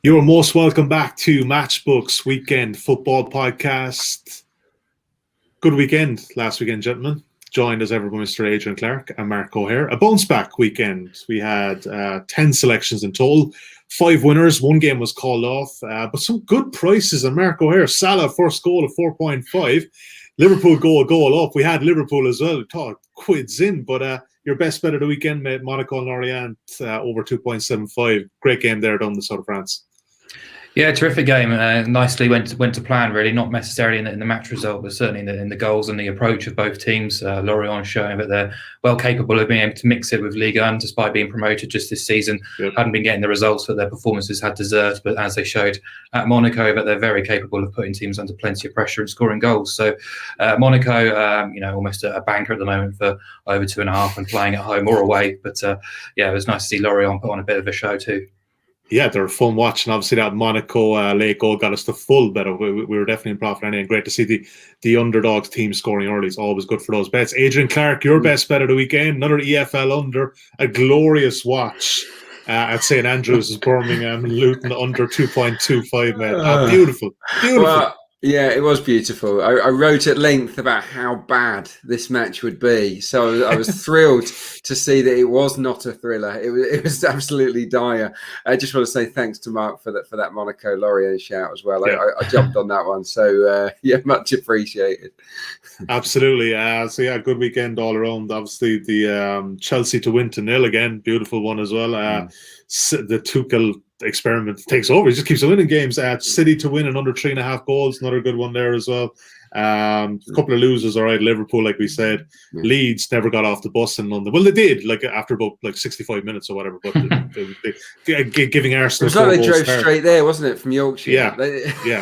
You're most welcome back to Matchbook's Weekend Football Podcast. Good weekend last weekend, gentlemen. Joined as ever by Mr. Aidan Clarke and Mark O'Haire. A bounce-back weekend. We had 10 selections in total, 5 winners. One game was called off, but some good prices. And Mark O'Haire, Salah first goal of 4.5. Liverpool goal up. We had Liverpool as well. Thought quids in, but your best bet of the weekend, mate, Monaco and Lorient over 2.75. Great game there down in the south of France. Yeah, terrific game. Nicely went to plan, really. Not necessarily in the match result, but certainly in the goals and the approach of both teams. Lorient showing that they're well capable of being able to mix it with Ligue 1, despite being promoted just this season. Yep. Hadn't been getting the results that their performances had deserved, but as they showed at Monaco, that they're very capable of putting teams under plenty of pressure and scoring goals. So Monaco, almost a banker at the moment for over 2.5 and playing at home or away. But it was nice to see Lorient put on a bit of a show too. Yeah, they're fun watching. Obviously, that Monaco late goal got us the full bet. We were definitely in profit anyway. And great to see the underdogs team scoring early. It's always good for those bets. Adrian Clarke, your best bet of the weekend. Another EFL under. A glorious watch at St Andrews, Birmingham, Luton under 2.25, man. Beautiful. Well, yeah, it was beautiful. I wrote at length about how bad this match would be. So I was thrilled to see that it was not a thriller. It was absolutely dire. I just want to say thanks to Mark for that Monaco Lorient shout as well. Yeah. I jumped on that one. So, much appreciated. Absolutely. Good weekend all around. Obviously, the Chelsea to win 2-0 again. Beautiful one as well. The Tuchel experiment takes over. He just keeps winning games. City to win and under 3.5 goals. Another good one there as well. A couple of losers, all right. Liverpool, like we said. Leeds never got off the bus in London. Well, they did, after about 65 minutes or whatever. But they giving Arsenal. It was like they drove straight there, wasn't it, from Yorkshire? Yeah.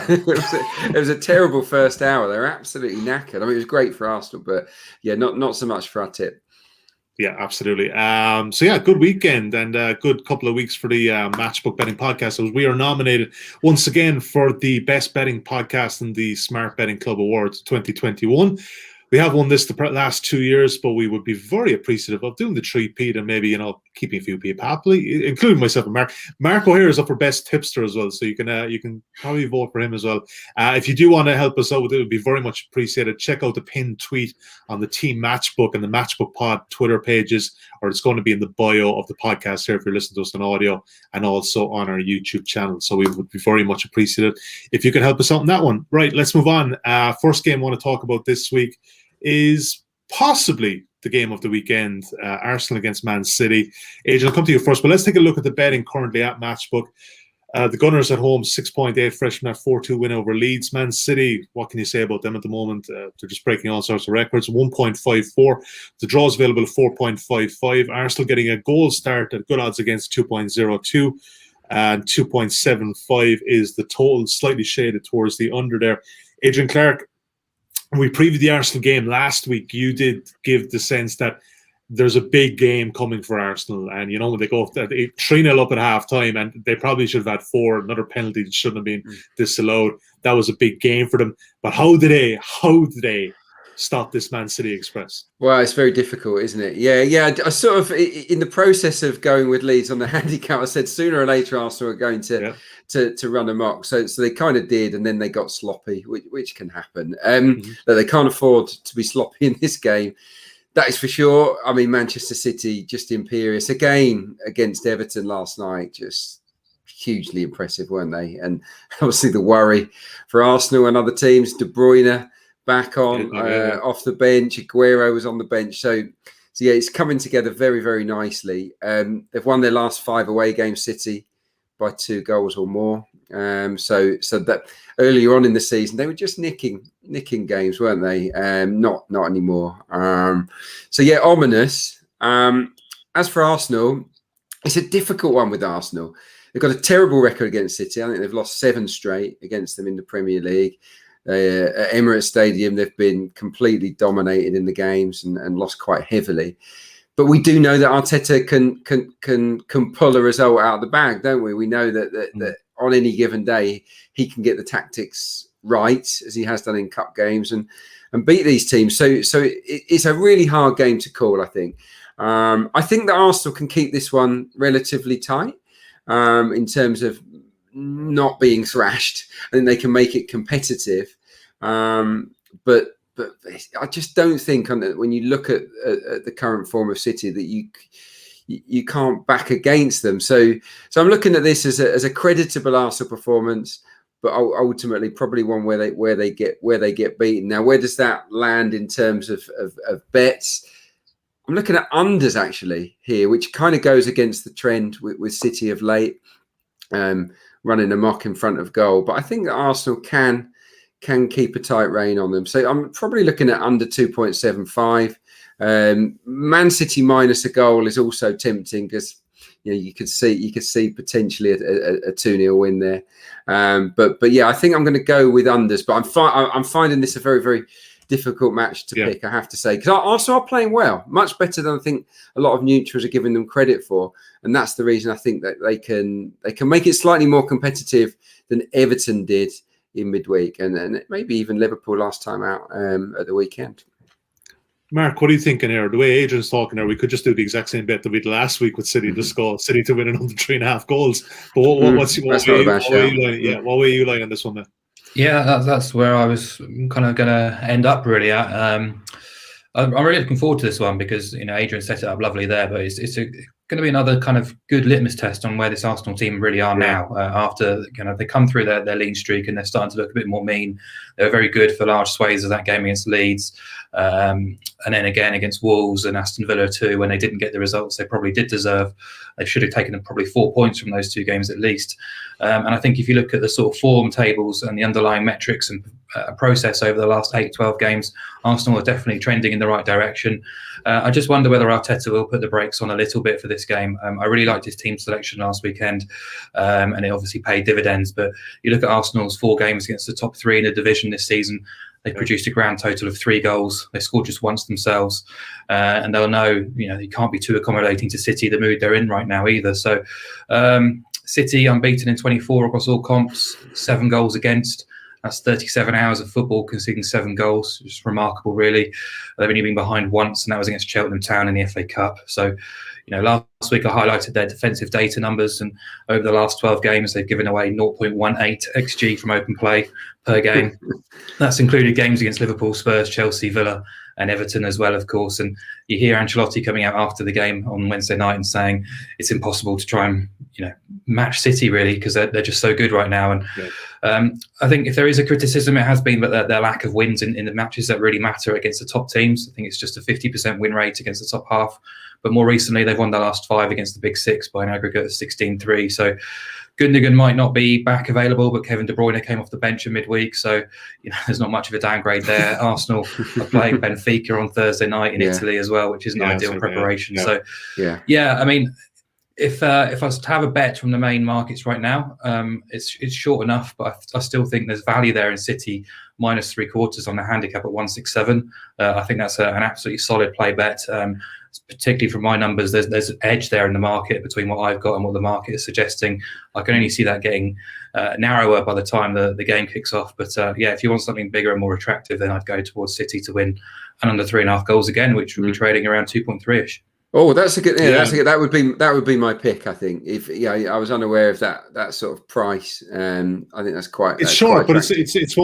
It was a terrible first hour. They were absolutely knackered. I mean, it was great for Arsenal, but not so much for our tip. Yeah, absolutely. Good weekend and a good couple of weeks for the Matchbook Betting Podcast. So we are nominated once again for the Best Betting Podcast in the Smart Betting Club Awards 2021. We have won this the last 2 years, but we would be very appreciative of doing the three-peat and maybe, keeping a few people happily, including myself and Mark. Mark O'Haire is up for Best Tipster as well, so you can probably vote for him as well. If you do want to help us out with it, would be very much appreciated. Check out the pinned tweet on the Team Matchbook and the Matchbook Pod Twitter pages, or it's going to be in the bio of the podcast here if you're listening to us on audio, and also on our YouTube channel. So we would be very much appreciated if you could help us out on that one. Right, let's move on. First game I want to talk about this week is possibly the game of the weekend, Arsenal against Man City. Adrian, I'll come to you first, but let's take a look at the betting currently at Matchbook. The Gunners at home, 6.8 freshman at 4-2 win over Leeds. Man City, what can you say about them at the moment? They're just breaking all sorts of records, 1.54. The draw is available at 4.55. Arsenal getting a goal start at good odds against 2.02. And 2.75 is the total, slightly shaded towards the under there. Adrian Clarke, we previewed the Arsenal game last week. You did give the sense that there's a big game coming for Arsenal. And, when they go 3-0 up at half-time, and they probably should have had 4, another penalty that shouldn't have been disallowed. That was a big game for them. But how did they stop this Man City Express? Well, it's very difficult, isn't it? Yeah. I sort of, in the process of going with Leeds on the handicap, I said sooner or later Arsenal are going to run amok. So they kind of did, and then they got sloppy, which can happen. But they can't afford to be sloppy in this game. That is for sure. I mean, Manchester City, just imperious. Again, against Everton last night, just hugely impressive, weren't they? And obviously the worry for Arsenal and other teams, De Bruyne back on off the bench. Aguero was on the bench. So yeah, it's coming together very, very nicely. They've won their last 5 away games, City, by 2 goals or more. So that earlier on in the season, they were just nicking games, weren't they? Not anymore. Ominous. As for Arsenal, it's a difficult one with Arsenal. They've got a terrible record against City. I think they've lost 7 straight against them in the Premier League. At Emirates Stadium, they've been completely dominated in the games and lost quite heavily. But we do know that Arteta can pull a result out of the bag, don't we? We know that on any given day he can get the tactics right, as he has done in cup games, and beat these teams. So it's a really hard game to call, I think. I think that Arsenal can keep this one relatively tight in terms of not being thrashed. I think they can make it competitive, but I just don't think when you look at the current form of City that you can't back against them. So I'm looking at this as a creditable Arsenal performance, but ultimately probably one where they get beaten. Now, where does that land in terms of bets? I'm looking at unders actually here, which kind of goes against the trend with City of late, running amok in front of goal. But I think that Arsenal can keep a tight rein on them. So I'm probably looking at under 2.75. Man City minus a goal is also tempting because you could see potentially a 2-0 win there. But yeah, I think I'm going to go with unders. But I'm finding this a very, very difficult match to pick, I have to say, because Arsenal are playing well, much better than I think a lot of neutrals are giving them credit for, and that's the reason I think that they can make it slightly more competitive than Everton did in midweek, and maybe even Liverpool last time out at the weekend. Mark, what are you thinking here? The way Adrian's talking there, we could just do the exact same bet that we did last week with City to score, City to win in under 3.5 goals. But what way are you lying on this one, man? Yeah, that's where I was kind of going to end up really at. I'm really looking forward to this one because Adrian set it up lovely there, but it's going to be another kind of good litmus test on where this Arsenal team really are now. After they come through their lean streak and they're starting to look a bit more mean. They were very good for large swathes of that game against Leeds, and then again against Wolves and Aston Villa too. When they didn't get the results they probably did deserve, they should have taken them probably 4 points from those two games at least. And I think if you look at the sort of form tables and the underlying metrics and process over the last 8-12 games, Arsenal are definitely trending in the right direction. I just wonder whether Arteta will put the brakes on a little bit for this game. I really liked his team selection last weekend, and it obviously paid dividends. But you look at Arsenal's 4 games against the top 3 in the division this season, they produced a grand total of 3 goals. They scored just once themselves, and they'll know you can't be too accommodating to City, the mood they're in right now either. So City unbeaten in 24 across all comps, 7 goals against. That's 37 hours of football, conceding 7 goals. Just remarkable, really. They've only been behind once, and that was against Cheltenham Town in the FA Cup. So, last week I highlighted their defensive data numbers, and over the last 12 games, they've given away 0.18 XG from open play per game. That's included games against Liverpool, Spurs, Chelsea, Villa, and Everton as well, of course. And you hear Ancelotti coming out after the game on Wednesday night and saying it's impossible to try and match City really because they're just so good right now. And I think if there is a criticism, it has been but their lack of wins in the matches that really matter against the top teams. I think it's just a 50% win rate against the top half. But more recently, they've won their last 5 against the big 6 by an aggregate of 16-3. So Gundogan might not be back available, but Kevin De Bruyne came off the bench in midweek. So, there's not much of a downgrade there. Arsenal are playing Benfica on Thursday night in Italy as well, which is an ideal preparation. Yeah. So, I mean, if I was to have a bet from the main markets right now, it's short enough, but I still think there's value there in City minus 3/4 on the handicap at 167. I think that's an absolutely solid play bet. Particularly from my numbers, there's an edge there in the market between what I've got and what the market is suggesting. I can only see that getting narrower by the time the game kicks off. But if you want something bigger and more attractive, then I'd go towards City to win and under 3.5 goals again, which would be trading around 2.3ish. Oh, that's a good. Yeah, that's a good. That would be my pick. I think I was unaware of that sort of price. I think that's quite. It's short, but it's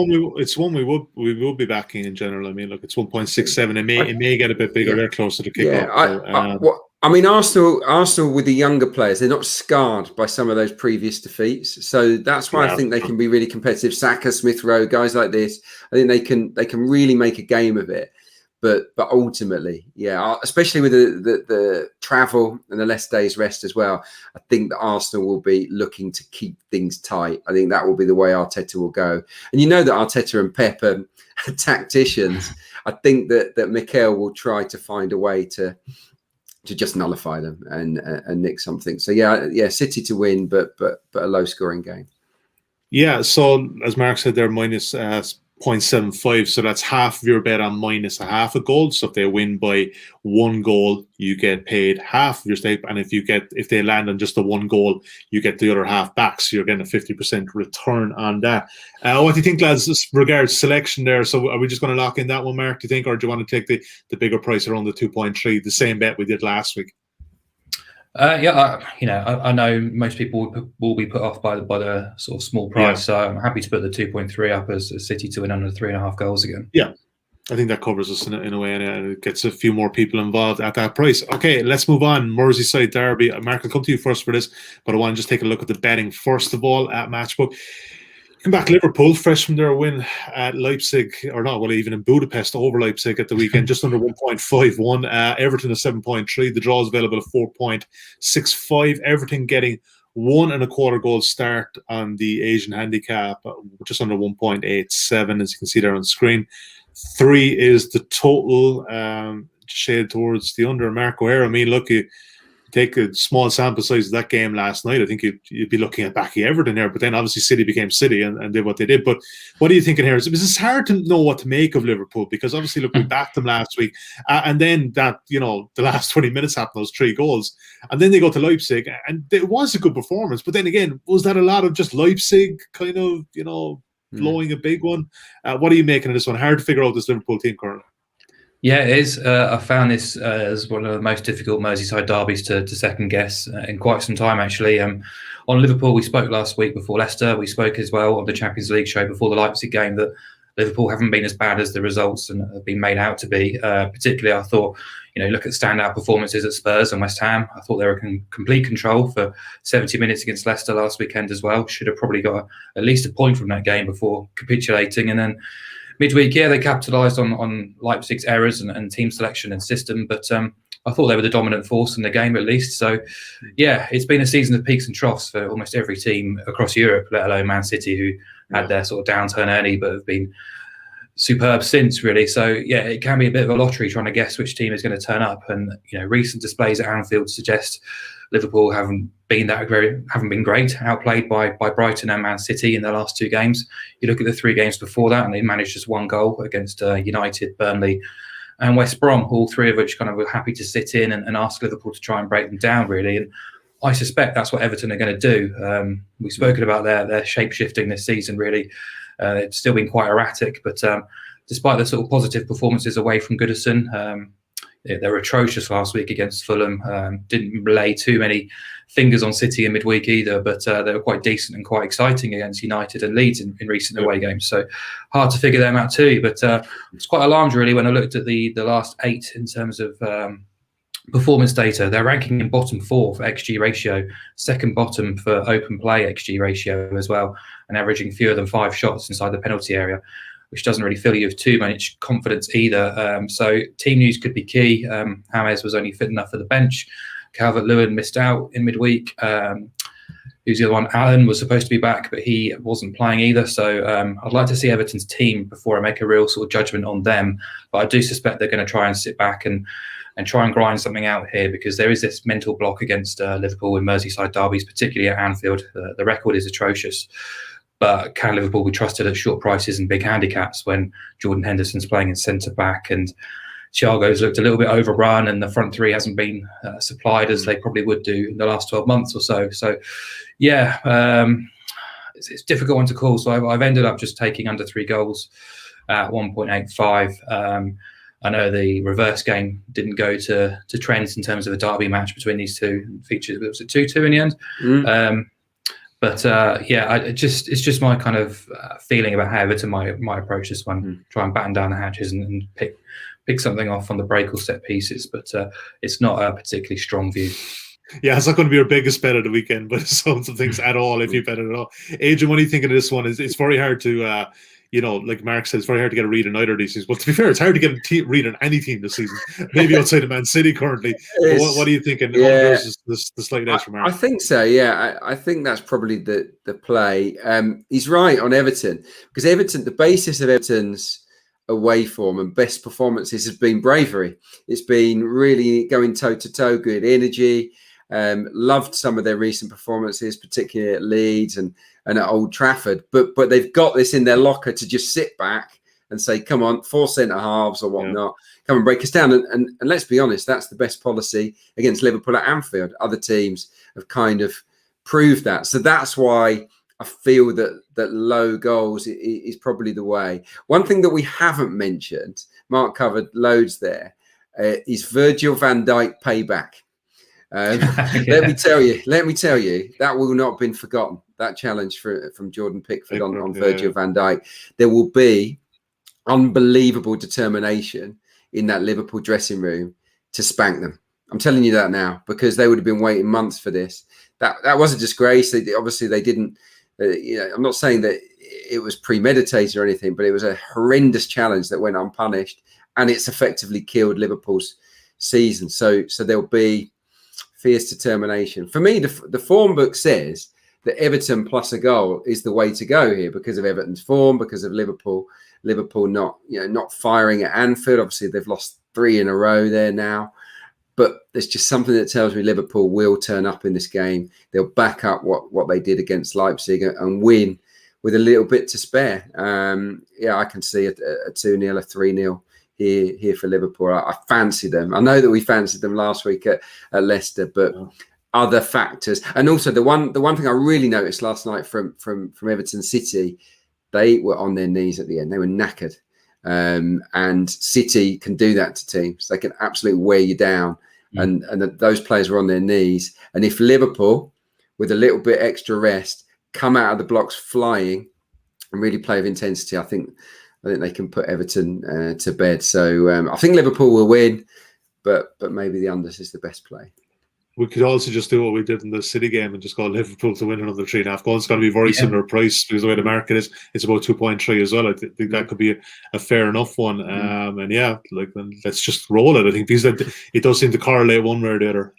one we will be backing in general. I mean, look, it's 1.67. It may get a bit bigger there closer to kick off. I mean, Arsenal with the younger players, they're not scarred by some of those previous defeats, so that's why I think they can be really competitive. Saka, Smith Rowe, guys like this, I think they can really make a game of it. But ultimately, especially with the travel and the less days rest as well, I think that Arsenal will be looking to keep things tight. I think that will be the way Arteta will go. And that Arteta and Pep are tacticians. I think that Mikel will try to find a way to just nullify them and nick something. So City to win, but a low scoring game. Yeah. So as Mark said, they're minus 0.75, so that's half of your bet on minus a half a goal. So if they win by 1 goal, you get paid half of your stake, and if they land on just the 1 goal, you get the other half back. So you're getting a 50% return on that. What do you think, lads, regards selection there? So are we just going to lock in that one, Mark? Do you think, or do you want to take the bigger price around the 2.3, the same bet we did last week? I know most people will be put off by the sort of small price, so I'm happy to put the 2.3 up as City to win under 3.5 goals again. Yeah, I think that covers us in a way, and it gets a few more people involved at that price. Okay, let's move on. Merseyside derby. Mark, I'll come to you first for this, but I want to just take a look at the betting first of all at Matchbook. Come back, Liverpool, fresh from their win at Leipzig, or not, well, even in Budapest over Leipzig at the weekend, just under 1.51. Everton is 7.3. The draw is available at 4.65. Everton getting 1.25 goal start on the Asian handicap, just under 1.87, as you can see there on the screen. 3 is the total, shade towards the under. Mark O'Haire, I mean, look, you take a small sample size of that game last night, I think you'd be looking at backy Everton there, but then obviously City became City and did what they did. But what are you thinking here? It's hard to know what to make of Liverpool, because obviously, look, we backed them last week, and then that, the last 20 minutes happened, those 3 goals, and then they go to Leipzig, and it was a good performance. But then again, was that a lot of just Leipzig kind of, blowing a big one? What are you making of this one? Hard to figure out this Liverpool team currently. Yeah, it is. I found this as one of the most difficult Merseyside derbies to second guess in quite some time, actually. On Liverpool, we spoke last week before Leicester. We spoke as well on the Champions League show before the Leipzig game that Liverpool haven't been as bad as the results and have been made out to be. Particularly, I thought, look at standout performances at Spurs and West Ham. I thought they were in complete control for 70 minutes against Leicester last weekend as well. Should have probably got at least a point from that game before capitulating. And then midweek, they capitalised on Leipzig's errors and team selection and system, but I thought they were the dominant force in the game at least. So, it's been a season of peaks and troughs for almost every team across Europe, let alone Man City, who had their sort of downturn early but have been superb since, really. So, it can be a bit of a lottery trying to guess which team is going to turn up. And, recent displays at Anfield suggest Liverpool haven't been great, outplayed by Brighton and Man City in their last 2 games. You look at the 3 games before that, and they managed just 1 goal against United, Burnley, and West Brom, all 3 of which kind of were happy to sit in and ask Liverpool to try and break them down, really. And I suspect that's what Everton are going to do. We've spoken about their shape-shifting this season, really. It's still been quite erratic, but despite the sort of positive performances away from Goodison, they were atrocious last week against Fulham. Didn't lay too many fingers on City in midweek either, but they were quite decent and quite exciting against United and Leeds in recent away games. So hard to figure them out too. But it's quite alarmed really when I looked at the last 8 in terms of performance data. They're ranking in bottom 4 for XG ratio, second bottom for open play XG ratio as well, and averaging fewer than 5 shots inside the penalty area, which doesn't really fill you with too much confidence either. So team news could be key. James was only fit enough for the bench. Calvert-Lewin missed out in midweek. Who's the other one? Allen was supposed to be back, but he wasn't playing either. So I'd like to see Everton's team before I make a real sort of judgment on them. But I do suspect they're going to try and sit back and try and grind something out here, because there is this mental block against Liverpool in Merseyside derbies, particularly at Anfield. The record is atrocious. But can Liverpool be trusted at short prices and big handicaps when Jordan Henderson's playing in centre-back and Thiago's looked a little bit overrun and the front 3 hasn't been supplied as they probably would do in the last 12 months or so. So, it's a difficult one to call. So I've ended up just taking under 3 goals at 1.85. I know the reverse game didn't go to trends in terms of a derby match between these 2 features. Was it 2-2 in the end? But it's just my kind of feeling about how Everton might approach this one. Try and batten down the hatches and pick something off on the break or set pieces. But it's not a particularly strong view. Yeah, it's not going to be your biggest bet of the weekend, but some things at all if you bet it at all. Aidan, what are you thinking of this one? It's very hard to like Mark said, it's very hard to get a read on either of these teams. Well, to be fair, it's hard to get a read on any team this season. Maybe outside of Man City currently. But what are you thinking? Yeah, the slight edge from Mark? I think so. Yeah, I think that's probably the play. He's right on Everton, because Everton, the basis of Everton's away form and best performances has been bravery. It's been really going toe to toe, good energy. Loved some of their recent performances, particularly at Leeds and at Old Trafford. But they've got this in their locker to just sit back and say, come on, 4 centre halves or whatnot, come and break us down. And let's be honest, that's the best policy against Liverpool at Anfield. Other teams have kind of proved that. So that's why I feel that low goals is probably the way. One thing that we haven't mentioned, Mark covered loads there, is Virgil van Dijk payback. Let me tell you, that will not have been forgotten. That challenge from Jordan Pickford on Virgil van Dijk. There will be unbelievable determination in that Liverpool dressing room to spank them. I'm telling you that now, because they would have been waiting months for this. That was a disgrace. Obviously they didn't. I'm not saying that it was premeditated or anything, but it was a horrendous challenge that went unpunished, and it's effectively killed Liverpool's season. So there'll be fierce determination. For me, the form book says that Everton plus a goal is the way to go here because of Everton's form, because of Liverpool not firing at Anfield. Obviously, they've lost 3 in a row there now. But there's just something that tells me Liverpool will turn up in this game. They'll back up what they did against Leipzig and win with a little bit to spare. I can see a 2-0, a 3-0 here for Liverpool. I fancy them. I know that we fancied them last week at Leicester, but other factors. And also the one thing I really noticed last night from Everton City, they were on their knees at the end. They were knackered. And City can do that to teams. They can absolutely wear you down. And those players were on their knees. And if Liverpool, with a little bit extra rest, come out of the blocks flying and really play with intensity, I think they can put Everton to bed. So I think Liverpool will win, but maybe the unders is the best play. We could also just do what we did in the City game and just go Liverpool to win another 3.5 goals. It's going to be very similar price because the way the market is, it's about 2.3 as well. I think that could be a fair enough one. Let's just roll it. I think because it does seem to correlate one way or the other.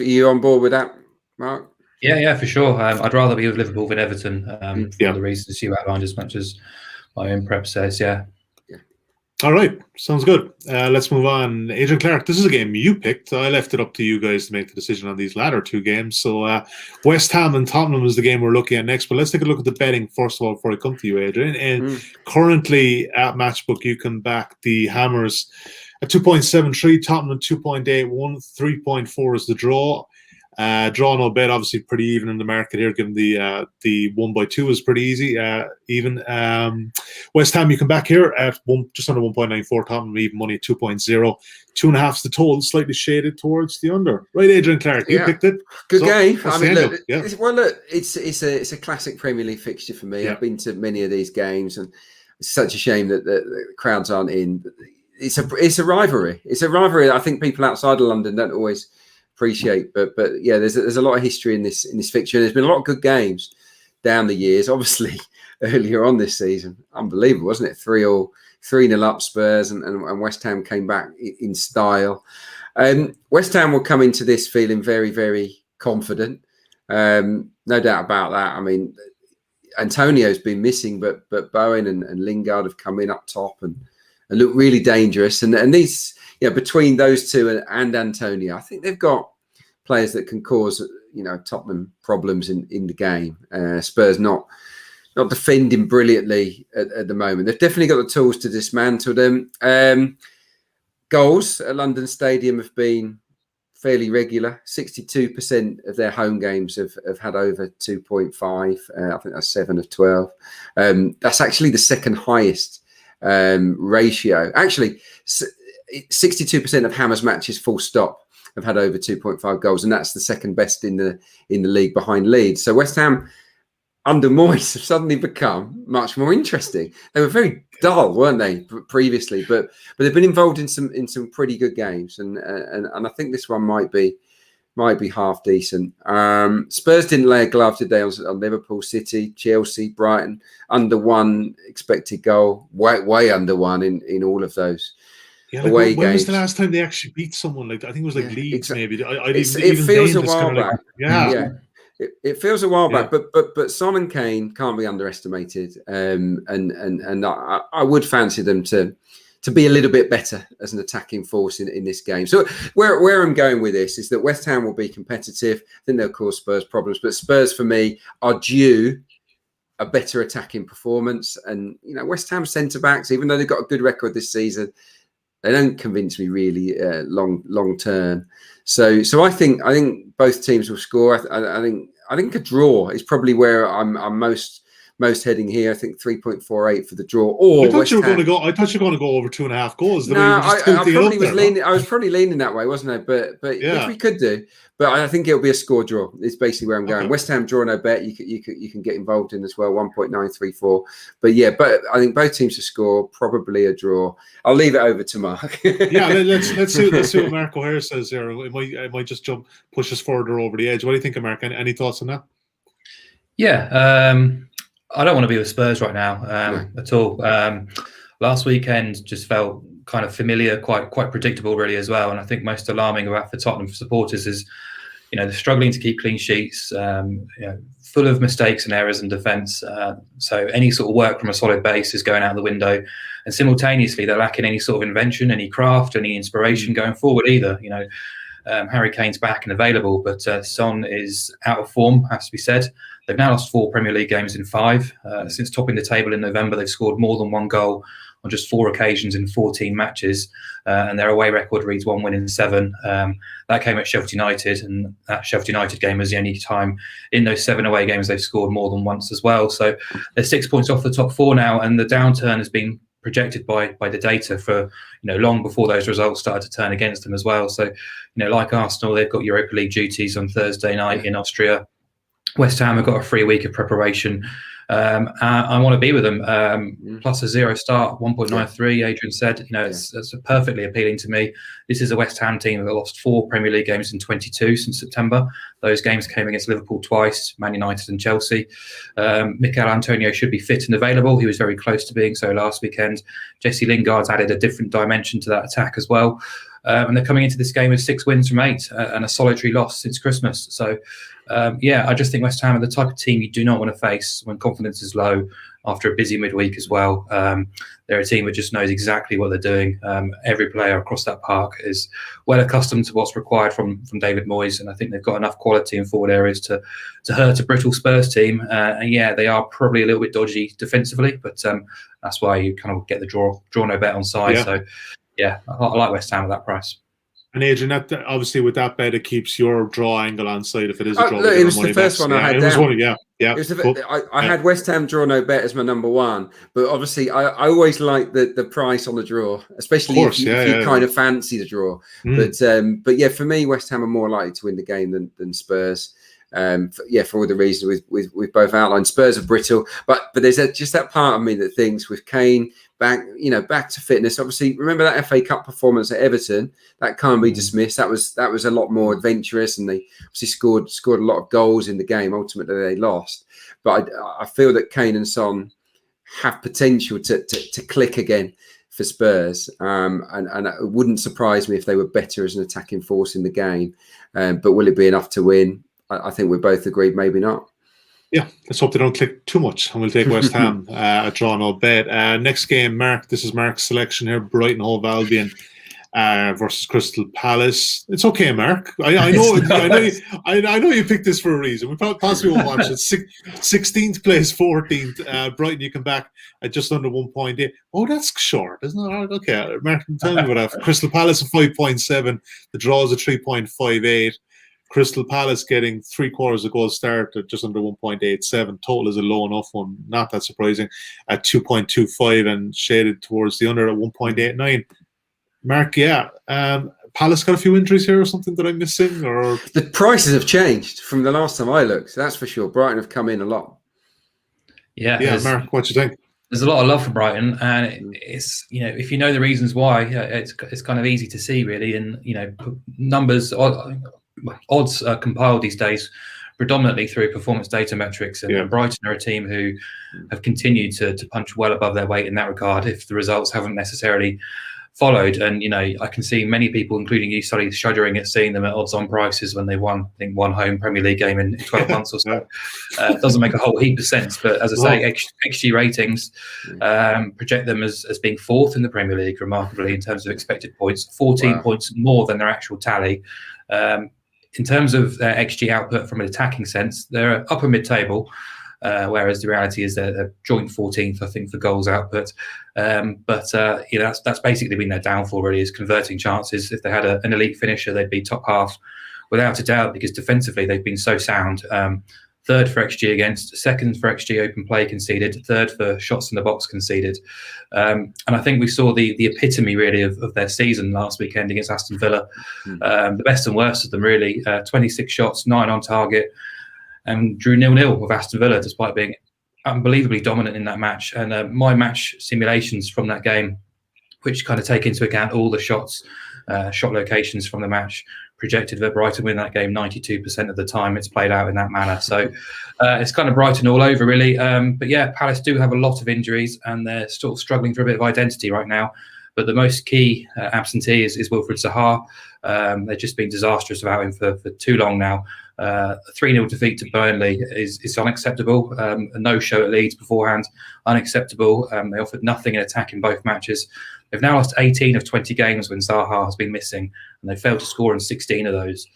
You on board with that, Mark? Yeah, for sure. I'd rather be with Liverpool than Everton for the reasons you outlined, as much as my own prep says. Yeah. All right, sounds good. Let's move on. Aidan Clarke, this is a game you picked. I left it up to you guys to make the decision on these latter 2 games. So West Ham and Tottenham is the game we're looking at next. But let's take a look at the betting first of all before I come to you, Adrian. And currently at Matchbook, you can back the Hammers at 2.73, Tottenham at 2.81, 3.4 is the draw. Draw no bet, obviously pretty even in the market here, given the 1x2 is pretty easy, even. West Ham you come back here at just under 1.94, Tottenham even money at 2.0. 2.5 is the total, slightly shaded towards the under. Right, Adrian Clarke, you picked it. Good game. I mean, look, it's a classic Premier League fixture for me. I've been to many of these games, and it's such a shame that the crowds aren't in. It's a rivalry. It's a rivalry that I think people outside of London don't always appreciate, but yeah, there's a lot of history in this fixture. There's been a lot of good games down the years. Obviously, earlier on this season, unbelievable, wasn't it? 3-0 up Spurs, and West Ham came back in style. West Ham will come into this feeling very, very confident. No doubt about that. I mean, Antonio's been missing, but Bowen and Lingard have come in up top and look really dangerous. And these, between those two and Antonio, I think they've got players that can cause, Tottenham problems in the game. Spurs not defending brilliantly at the moment. They've definitely got the tools to dismantle them. Goals at London Stadium have been fairly regular. 62% of their home games have had over 2.5. I think that's 7 of 12. That's actually the second highest ratio. Actually, 62% of Hammers matches full stop have had over 2.5 goals, and that's the second best in the league behind Leeds. So West Ham under Moyes have suddenly become much more interesting. They were very dull, weren't they, previously? But they've been involved in some pretty good games, and I think this one might be half decent. Spurs didn't lay a glove today on Liverpool, City, Chelsea, Brighton. Under 1 expected goal, way under 1 in all of those. Yeah, when was the last time they actually beat someone like that? I think it was like Leeds, maybe. It feels a while back. It feels a while back, but Son and Kane can't be underestimated, and I would fancy them to be a little bit better as an attacking force in this game. So where I'm going with this is that West Ham will be competitive. I think they'll cause Spurs problems, but Spurs for me are due a better attacking performance. And West Ham centre backs, even though they've got a good record this season, they don't convince me really long term. So I think both teams will score. I think a draw is probably where I'm most most heading here. I think 3.48 for the draw. Or I thought West you were Ham. going to go. I thought you were going to go over 2.5 goals. No, I probably was leaning. I was probably leaning that way, wasn't I? But yeah. which we could do. But I think it'll be a score draw. It's basically where I'm going. West Ham draw no bet. You can get involved in as well. 1.934. But yeah, but I think both teams to score. Probably a draw. I'll leave it over to Mark. Yeah, let's see what Mark O'Haire says here. It might just push us further over the edge. What do you think, Mark? Any thoughts on that? Yeah, I don't want to be with Spurs right now at all. Last weekend just felt kind of familiar, quite predictable, really, as well. And I think most alarming about for Tottenham supporters is, they're struggling to keep clean sheets, full of mistakes and errors in defence. So any sort of work from a solid base is going out the window, and simultaneously they're lacking any sort of invention, any craft, any inspiration going forward either. Harry Kane's back and available, but Son is out of form, has to be said. They've now lost 4 Premier League games in 5. Since topping the table in November, they've scored more than 1 goal on just 4 occasions in 14 matches. And their away record reads 1 win in 7. That came at Sheffield United, and that Sheffield United game was the only time in those 7 away games they've scored more than once as well. So they're 6 points off the top 4 now, and the downturn has been projected by the data for long before those results started to turn against them as well. So like Arsenal, they've got Europa League duties on Thursday night in Austria. West Ham have got a free week of preparation. I want to be with them. Plus a 0 start, 1.93. Adrian said, it's perfectly appealing to me. This is a West Ham team that lost 4 Premier League games in 22 since September. Those games came against Liverpool twice, Man United and Chelsea. Mikel Antonio should be fit and available. He was very close to being so last weekend. Jesse Lingard's added a different dimension to that attack as well. And they're coming into this game with 6 wins from 8 and a solitary loss since Christmas. So, I just think West Ham are the type of team you do not want to face when confidence is low after a busy midweek as well. They're a team that just knows exactly what they're doing. Every player across that park is well accustomed to what's required from David Moyes, and I think they've got enough quality in forward areas to hurt a brittle Spurs team. And yeah, they are probably a little bit dodgy defensively, but that's why you kind of get the draw no bet on side. Yeah. So yeah, I like West Ham at that price. And Adrian, obviously with that bet, it keeps your draw angle on side if it is a draw. Look, it was the first one I had down. I had West Ham draw no bet as my number 1, but obviously I always like the price on the draw, especially if you kind of fancy the draw. But yeah, for me, West Ham are more likely to win the game than Spurs. For all the reasons we've both outlined. Spurs are brittle, but there's just that part of me that thinks with Kane back to fitness. Obviously, remember that FA Cup performance at Everton? That can't be dismissed. That was a lot more adventurous, and they obviously scored a lot of goals in the game. Ultimately, they lost, but I feel that Kane and Son have potential to click again for Spurs, and it wouldn't surprise me if they were better as an attacking force in the game. But will it be enough to win? I think we both agreed maybe not. Yeah, let's hope they don't click too much, and we'll take West Ham a draw no bet. Next game, Mark. This is Mark's selection here: Brighton Hove Albion versus Crystal Palace. It's okay, Mark. I know you picked this for a reason. We possibly won't watch it. 16th place, 14th. Brighton, you come back at just under 1.8. Oh, that's short, isn't it? Okay, Mark, tell me about that. Crystal Palace at 5.7. The draw is a 3.58. Crystal Palace getting 3/4 of goal start at just under 1.87. Total is a low enough one, not that surprising, at 2.25 and shaded towards the under at 1.89. Mark, Palace got a few injuries here or something that I'm missing? Or the prices have changed from the last time I looked, so that's for sure. Brighton have come in a lot. Yeah, Mark, what do you think? There's a lot of love for Brighton, and it's if you know the reasons why, it's kind of easy to see really, and numbers. Odds are compiled these days predominantly through performance data metrics, and Brighton are a team who have continued to punch well above their weight in that regard if the results haven't necessarily followed. And I can see many people, including you, shuddering at seeing them at odds on prices when they won, I think, one home Premier League game in 12 months or so. It doesn't make a whole heap of sense, but as I say, XG ratings project them as being 4th in the Premier League, remarkably, in terms of expected points, 14 points more than their actual tally. In terms of their XG output from an attacking sense, they're upper mid-table, whereas the reality is they're joint 14th, I think, for goals output. That's basically been their downfall, really, is converting chances. If they had an elite finisher, they'd be top half, without a doubt, because defensively they've been so sound. third for XG against, second for XG open play conceded, third for shots in the box conceded. And I think we saw the epitome really of their season last weekend against Aston Villa. The best and worst of them really. 26 shots, 9 on target, and drew 0-0 with Aston Villa despite being unbelievably dominant in that match. And my match simulations from that game, which kind of take into account all the shots, shot locations from the match, projected that Brighton win that game 92% of the time. It's played out in that manner. So it's kind of Brighton all over, really. But yeah, Palace do have a lot of injuries and they're still struggling for a bit of identity right now. But the most key absentee is Wilfried Zaha. They've just been disastrous without him for too long now. A 3-0 defeat to Burnley is unacceptable. A no-show at Leeds beforehand, unacceptable. They offered nothing in attack in both matches. They've now lost 18 of 20 games when Zaha has been missing, and they failed to score in 16 of those.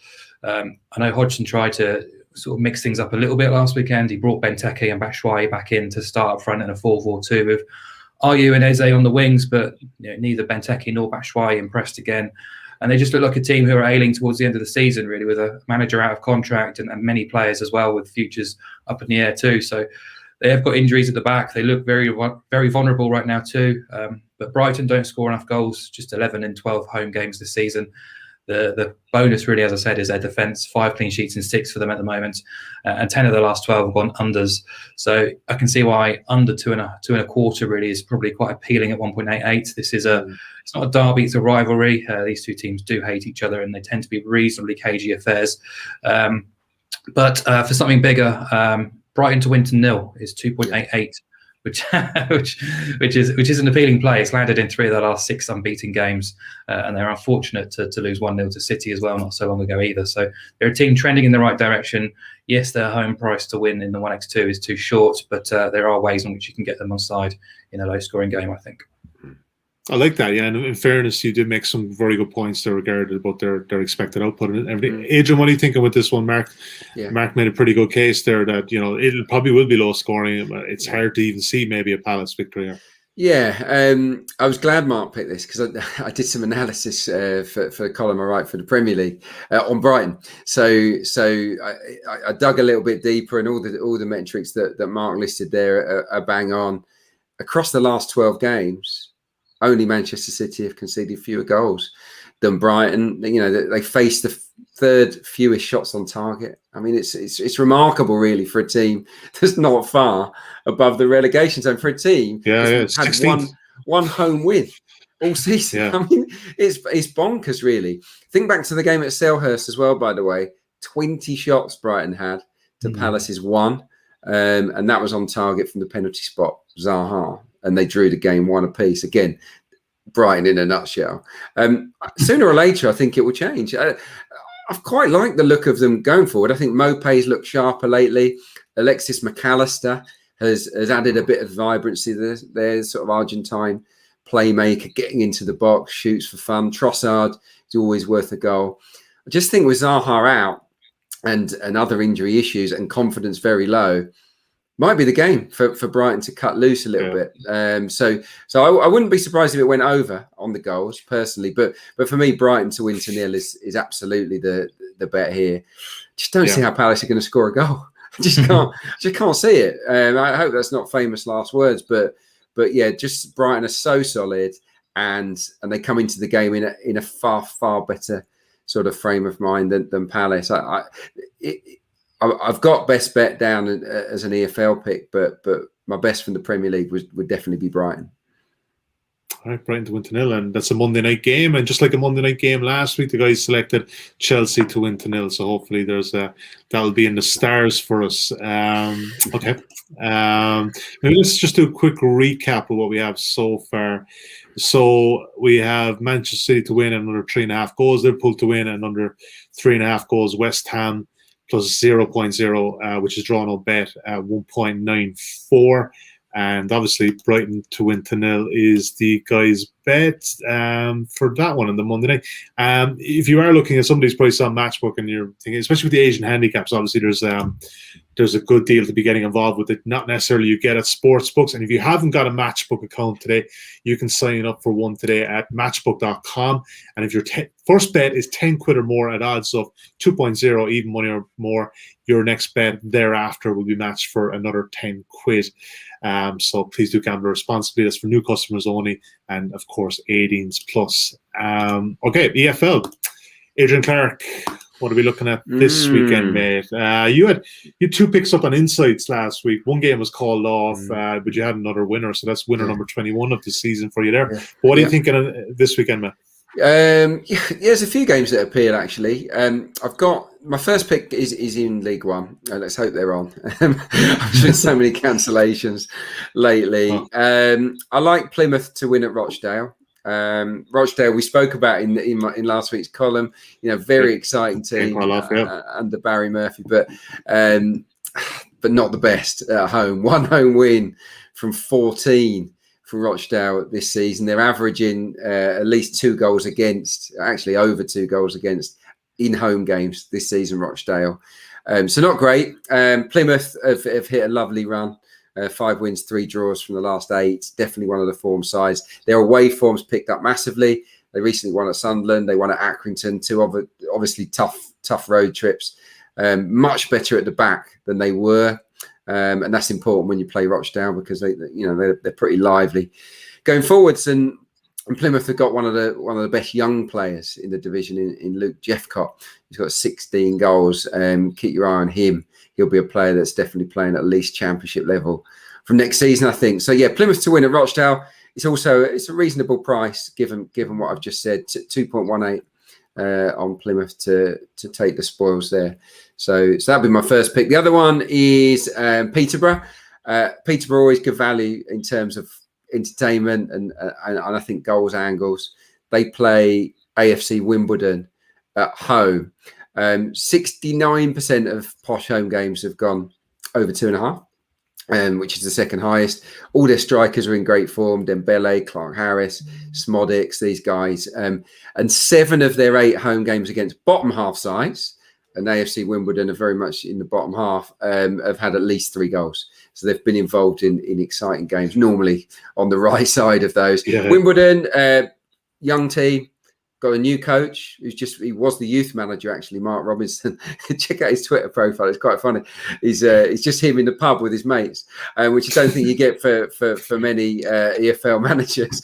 I know Hodgson tried to sort of mix things up a little bit last weekend. He brought Benteke and Batshuayi back in to start up front in a 4-4-2 with Ayew and Eze on the wings, but neither Benteke nor Batshuayi impressed again. And they just look like a team who are ailing towards the end of the season, really, with a manager out of contract and many players as well with futures up in the air too. So they have got injuries at the back. They look very, very vulnerable right now too. But Brighton don't score enough goals, just 11 in 12 home games this season. The bonus really, as I said, is their defence. 5 clean sheets and 6 for them at the moment. And 10 of the last 12 have gone unders. So I can see why under 2.25 really is probably quite appealing at 1.88. This is it's not a derby, it's a rivalry. These two teams do hate each other and they tend to be reasonably cagey affairs. But for something bigger, Brighton to win to 0 is 2.88. Which is an appealing play. It's landed in 3 of their last 6 unbeaten games, and they're unfortunate to lose 1-0 to City as well not so long ago either. So they're a team trending in the right direction. Yes, their home price to win in the 1x2 is too short, but there are ways in which you can get them on side in a low-scoring game, I think. I like that, yeah. And in fairness, you did make some very good points there regarding about their expected output and everything. Adrian, what are you thinking with this one, Mark? Yeah. Mark made a pretty good case there that it probably will be low scoring. It's hard to even see maybe a Palace victory here. Yeah, I was glad Mark picked this because I did some analysis for the column I write for the Premier League on Brighton. So I dug a little bit deeper, and all the metrics that Mark listed there are bang on. Across the last 12 games, only Manchester City have conceded fewer goals than Brighton. They faced the third fewest shots on target. I mean, it's remarkable, really, for a team that's not far above the relegation zone. For a team that's had one home win all season. Yeah. I mean, it's bonkers, really. Think back to the game at Selhurst as well, by the way. 20 shots Brighton had to Palace's 1. And that was on target from the penalty spot, Zaha. And they drew the game 1 apiece. Again, Brighton in a nutshell. Sooner or later, I think it will change. I've quite liked the look of them going forward. I think Mopé's looked sharper lately. Alexis McAllister has added a bit of vibrancy. There's sort of Argentine playmaker getting into the box, shoots for fun. Trossard is always worth a goal. I just think with Zaha out and other injury issues and confidence very low, might be the game for Brighton to cut loose a little bit. So I wouldn't be surprised if it went over on the goals personally. But for me, Brighton to win to 0 is absolutely the bet here. Just don't see how Palace are going to score a goal. I just can't see it. I hope that's not famous last words, but yeah, just Brighton are so solid and they come into the game in a far better sort of frame of mind than Palace. I've got best bet down as an EFL pick, but my best from the Premier League would definitely be Brighton. All right, Brighton to win to 0, and that's a Monday night game. And just like a Monday night game last week, the guys selected Chelsea to win to 0. So hopefully that'll be in the stars for us. Okay, maybe let's just do a quick recap of what we have so far. So we have Manchester City to win and under 3.5 goals, Liverpool to win and under 3.5 goals, West Ham plus 0.0, which is drawn on bet at 1.94. And obviously Brighton to win to 0 is the guys bet for that one on the Monday night. If you are looking at some of these prices on Matchbook and you're thinking, especially with the Asian handicaps, obviously there's a good deal to be getting involved with it. Not necessarily you get at sports books. And if you haven't got a Matchbook account today, you can sign up for one today at matchbook.com. And if your first bet is 10 quid or more at odds of 2.0, even money or more, your next bet thereafter will be matched for another 10 quid. So please do gamble responsibly. That's for new customers only. And of course, 18s plus. Okay, EFL. Aidan Clarke. What are we looking at this weekend, mate? You had 2 picks up on insights last week. One game was called off, but you had another winner. So that's winner number 21 of the season for you there. But what are you thinking of this weekend, man? There's a few games that appeared, actually. I've got my first pick is in League One. Let's hope they're on. I've been so many cancellations lately. I like Plymouth to win at Rochdale. Rochdale, we spoke about in last week's column. Very exciting team under Barry Murphy, but not the best at home. 1 home win from 14 for Rochdale this season. They're averaging at least 2 goals against, actually over 2 goals against in home games this season. Rochdale, so not great. Plymouth have hit a lovely run. 5 wins, 3 draws from the last 8. Definitely one of the form sides. Their away forms picked up massively. They recently won at Sunderland. They won at Accrington. 2 obviously tough road trips. Much better at the back than they were, and that's important when you play Rochdale because they're pretty lively going forwards. And Plymouth have got one of the best young players in the division in Luke Jeffcott. He's got 16 goals. Keep your eye on him. He'll be a player that's definitely playing at least championship level from next season, I think. So yeah, Plymouth to win at Rochdale. It's a reasonable price given what I've just said. 2.18 on Plymouth to take the spoils there. So that'd be my first pick. The other one is Peterborough. Peterborough always good value in terms of entertainment and I think goals angles. They play AFC Wimbledon at home. 69% of posh home games have gone over 2.5, which is the second highest. All their strikers are in great form. Dembele, Clark Harris, Smodics, these guys. And 7 of their 8 home games against bottom half sides, and AFC Wimbledon are very much in the bottom half, have had at least 3 goals. So they've been involved in exciting games, normally on the right side of those. Yeah. Wimbledon, young team, got a new coach he was the youth manager, actually, Mark Robinson. Check out his Twitter profile. It's quite funny. He's just him in the pub with his mates, which I don't think you get for many EFL managers.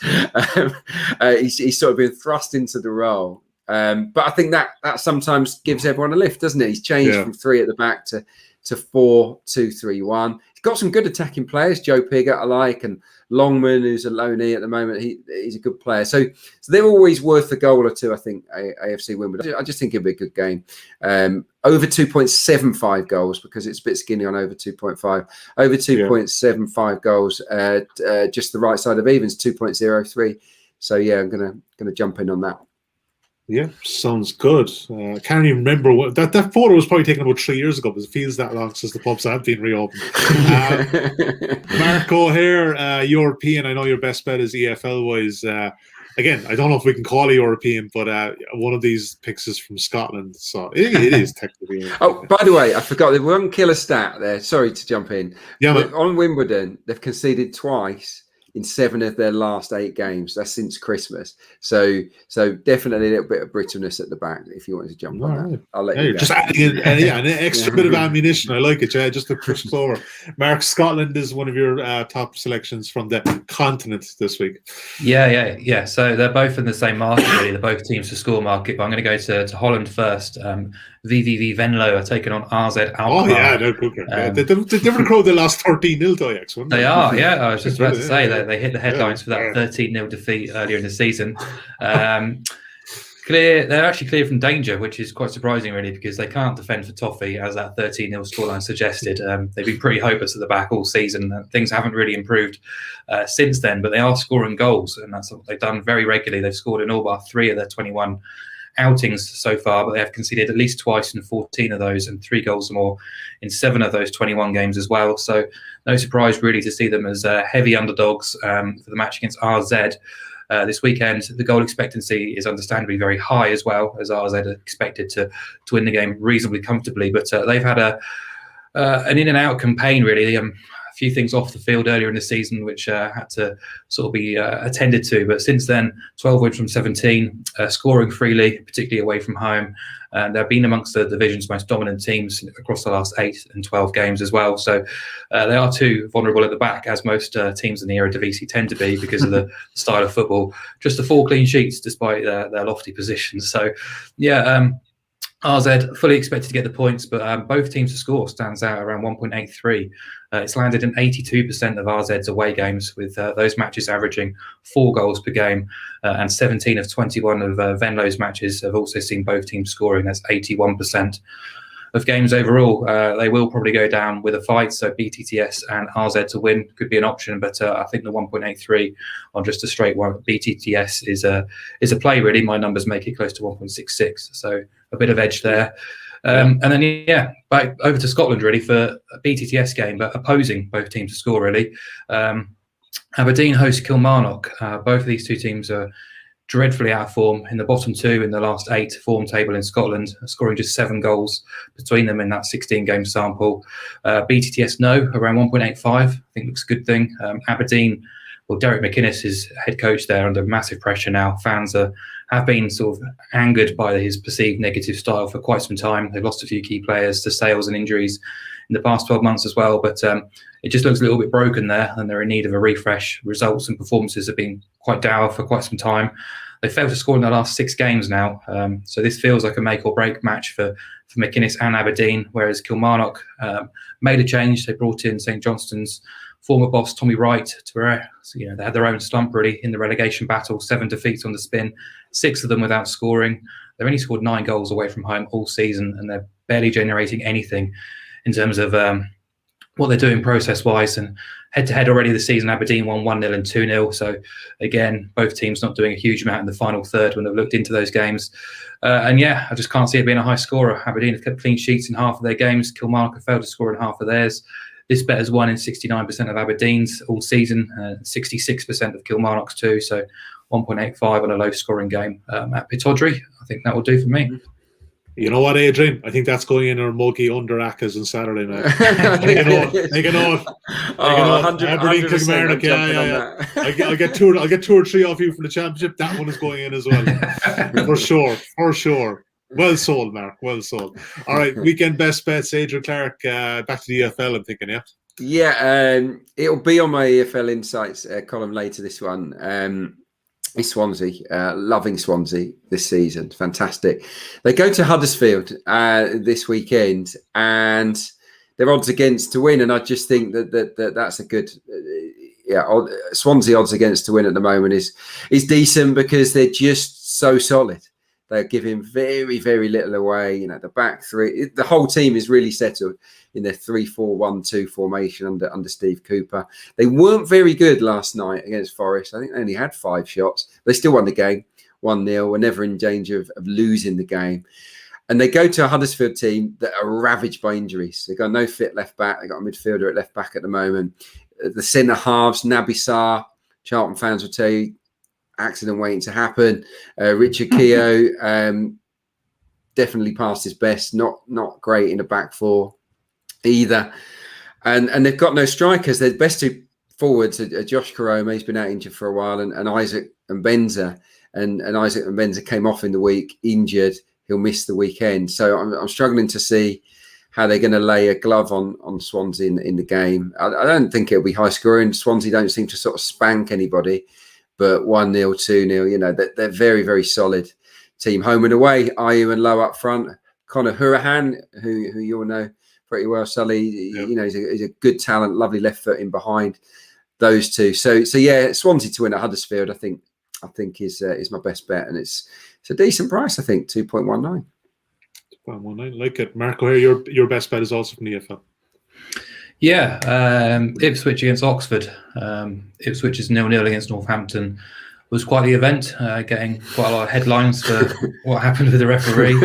He's sort of been thrust into the role. But I think that sometimes gives everyone a lift, doesn't it? He's changed from 3 at the back to 4-2-3-1. He's got some good attacking players, Joe Pigott I like, and Longman, who's a loanee at the moment. He's a good player. So they're always worth a goal or 2, I think, AFC Wimbledon. I just think it'll be a good game. Over 2.75 goals, because it's a bit skinny on over 2.5. Over 2.75 goals, just the right side of evens, 2.03. So yeah, I'm gonna jump in on that. Yeah, sounds good. I can't even remember what that photo was probably taken about 3 years ago, because it feels that long since the pubs have been reopened. Mark O'Haire, European. I know your best bet is EFL wise. Again, I don't know if we can call it European, but one of these picks is from Scotland, so it is technically. Oh, by the way, I forgot the one killer stat there. Sorry to jump in. Yeah, on Wimbledon, they've conceded twice in 7 of their last 8 games. That's since Christmas. So definitely a little bit of brittleness at the back if you want to jump on that. I'll let you go. Just adding an extra bit of ammunition. I like it, yeah, just to push it forward. Mark, Scotland is one of your top selections from the continent this week. Yeah. So they're both in the same market, really. They're both teams to score market, but I'm going to go to Holland first. VVV Venlo are taking on RZ Alkmaar. Oh, yeah, they're good. They never crowd they lost 13-0 to Ajax, They are, yeah. I was just about to say that they hit the headlines for that 13-0 defeat earlier in the season. They're actually clear from danger, which is quite surprising, really, because they can't defend for toffee, as that 13-0 scoreline suggested. They've been pretty hopeless at the back all season. Things haven't really improved since then, but they are scoring goals, and that's what they've done very regularly. They've scored in all but 3 of their 21 outings so far, but they have conceded at least twice in 14 of those, and 3 goals or more in 7 of those 21 games as well. So no surprise really to see them as heavy underdogs for the match against RZ. this weekend. The goal expectancy is understandably very high as well, as RZ are expected to win the game reasonably comfortably. But they've had an in and out campaign, really. A few things off the field earlier in the season which had to sort of be attended to, but since then 12 wins from 17, scoring freely, particularly away from home, and they've been amongst the division's most dominant teams across the last 8 and 12 games as well. So they are too vulnerable at the back, as most teams in the Eredivisie tend to be because of the style of football. Just the 4 clean sheets despite their lofty positions. So yeah, RZ fully expected to get the points, but both teams to score stands out around 1.83. It's landed in 82% of RZ's away games, with those matches averaging 4 goals per game, and 17 of 21 of Venlo's matches have also seen both teams scoring. That's 81% of games overall. They will probably go down with a fight, so BTTS and RZ to win could be an option, but I think the 1.83 on just a straight one BTTS is a play, really. My numbers make it close to 1.66, so a bit of edge there. And then back over to Scotland really for a BTTS game, but opposing both teams to score really. Aberdeen host Kilmarnock. Both of these two teams are dreadfully out of form, in the bottom 2 in the last 8 form table in Scotland, scoring just 7 goals between them in that 16-game sample. BTTS around 1.85, I think looks a good thing. Aberdeen, well, Derek McInnes is head coach there, under massive pressure now. Fans have been sort of angered by his perceived negative style for quite some time. They've lost a few key players to sales and injuries in the past 12 months as well, but it just looks a little bit broken there, and they're in need of a refresh. Results and performances have been quite dour for quite some time. They failed to score in the last 6 games now, so this feels like a make or break match for McInnes and Aberdeen, whereas Kilmarnock made a change. They brought in St Johnstone's former boss Tommy Wright to they had their own slump really in the relegation battle. 7 defeats on the spin, 6 of them without scoring. They've only scored 9 goals away from home all season, and they're barely generating anything in terms of what they're doing process-wise. And head-to-head already this season, Aberdeen won 1-0 and 2-0. So again, both teams not doing a huge amount in the final third when they've looked into those games. I just can't see it being a high scorer. Aberdeen have kept clean sheets in half of their games. Kilmarnock have failed to score in half of theirs. This bet has won in 69% of Aberdeen's all season, 66% of Kilmarnock's too. So 1.85 on a low-scoring game at Pittodrie. I think that will do for me. You know what, Adrian? I think that's going in our Mogi under Accas on Saturday night. Make a note. Aberdeen Kilmarnock. I'll get 2 or 3 off you from the championship. That one is going in as well. For sure. Well sold, Mark. Well sold. All right, weekend best bets. Adrian Clarke, back to the EFL, I'm thinking, yeah? Yeah, it'll be on my EFL Insights column later, this one. It's Swansea, loving Swansea this season. Fantastic. They go to Huddersfield this weekend, and they're odds against to win. And I just think that's a good... Swansea odds against to win at the moment is decent because they're just so solid. They're giving very, very little away. The back 3, the whole team is really settled in their 3-4-1-2 formation under Steve Cooper. They weren't very good last night against Forest. I think they only had 5 shots. They still won the game 1-0. Were never in danger of losing the game. And they go to a Huddersfield team that are ravaged by injuries. They've got no fit left back. They've got a midfielder at left back at the moment. The centre halves, Naby Sarr, Charlton fans will tell you, accident waiting to happen. Richard Keogh definitely past his best. Not great in the back 4 either. And they've got no strikers. Their best 2 forwards are Josh Koroma. He's been out injured for a while, and Isaac Mbenza. And Isaac Mbenza came off in the week injured. He'll miss the weekend. So I'm struggling to see how they're going to lay a glove on Swansea in the game. I don't think it'll be high scoring. Swansea don't seem to sort of spank anybody. But 1-0, 2-0, they're very, very solid team. Home and away, Ayew and Lowe up front. Conor Hourihane, who you all know pretty well, Sully, yep. He's a good talent, lovely left foot in behind those 2. So yeah, Swansea to win at Huddersfield, I think is my best bet, and it's a decent price, I think, 2.19. 2.19, like it. Mark O'Haire, your best bet is also from the EFL. Yeah, Ipswich against Oxford. Ipswich is 0-0 against Northampton. was quite the event, getting quite a lot of headlines for what happened with the referee.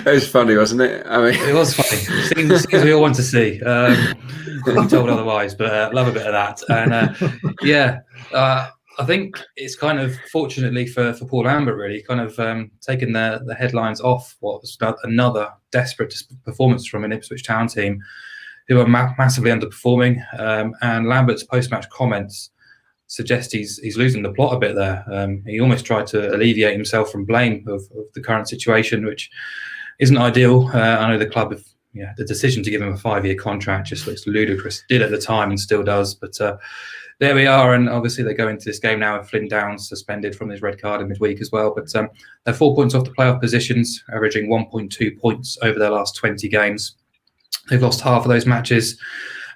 It was funny, wasn't it? I mean, it was funny. Things we all want to see. We'll be told otherwise, but love a bit of that. And I think it's kind of, fortunately for Paul Lambert, really kind of taken the headlines off what was another desperate performance from an Ipswich Town team who are massively underperforming. And Lambert's post-match comments suggest he's losing the plot a bit there. He almost tried to alleviate himself from blame of the current situation, which isn't ideal. I know the club have, the decision to give him a 5-year contract just looks ludicrous. Did at the time and still does, but there we are. And obviously they go into this game now with Flynn Downs suspended from his red card in midweek as well. But they're 4 points off the playoff positions, averaging 1.2 points over their last 20 games. They've lost half of those matches.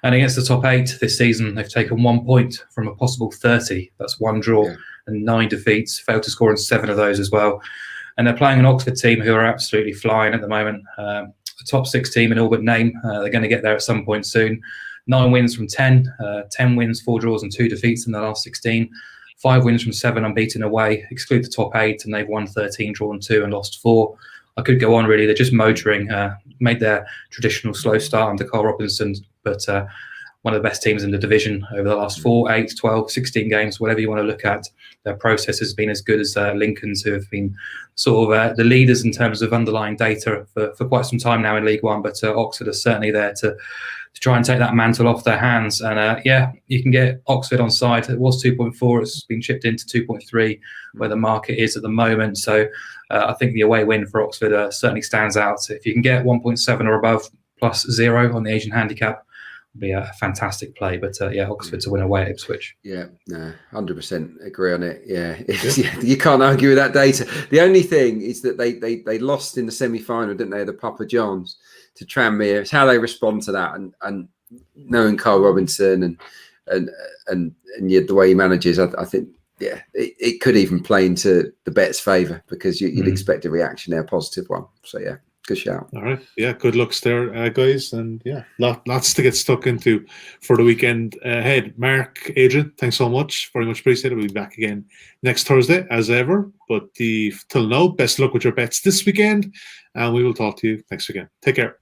And against the top 8 this season, they've taken 1 point from a possible 30. That's 1 draw and 9 defeats. Failed to score in 7 of those as well. And they're playing an Oxford team who are absolutely flying at the moment. The top 6 team in all but name. They're going to get there at some point soon. 9 wins from 10. 10 wins, 4 draws and 2 defeats in the last 16. 5 wins from 7 unbeaten away. Exclude the top 8 and they've won 13, drawn 2 and lost 4. I could go on really. They're just motoring. Made their traditional slow start under Carl Robinson, but one of the best teams in the division over the last 4, 8, 12, 16 games, whatever you want to look at. Their process has been as good as Lincoln's, who have been sort of the leaders in terms of underlying data for quite some time now in League One. But Oxford are certainly there to try and take that mantle off their hands. And you can get Oxford on side. It was 2.4. It's been chipped into 2.3, where the market is at the moment. So I think the away win for Oxford certainly stands out. If you can get 1.7 or above plus 0 on the Asian handicap, would be a fantastic play. But Oxford to win away at Ipswich. Yeah, no, 100% agree on it. Yeah, you can't argue with that data. The only thing is that they lost in the semi-final, didn't they? The Papa Johns to Tranmere. It's how they respond to that, and knowing Carl Robinson and the way he manages, I think it could even play into the Bets' favour, because you'd expect a reaction there, a positive one. So yeah, good shout. All right, good looks there, guys, and lots to get stuck into for the weekend ahead. Mark, Adrian, thanks so much, very much appreciated. We'll be back again next Thursday as ever. But till now, best of luck with your bets this weekend, and we will talk to you next weekend. Take care.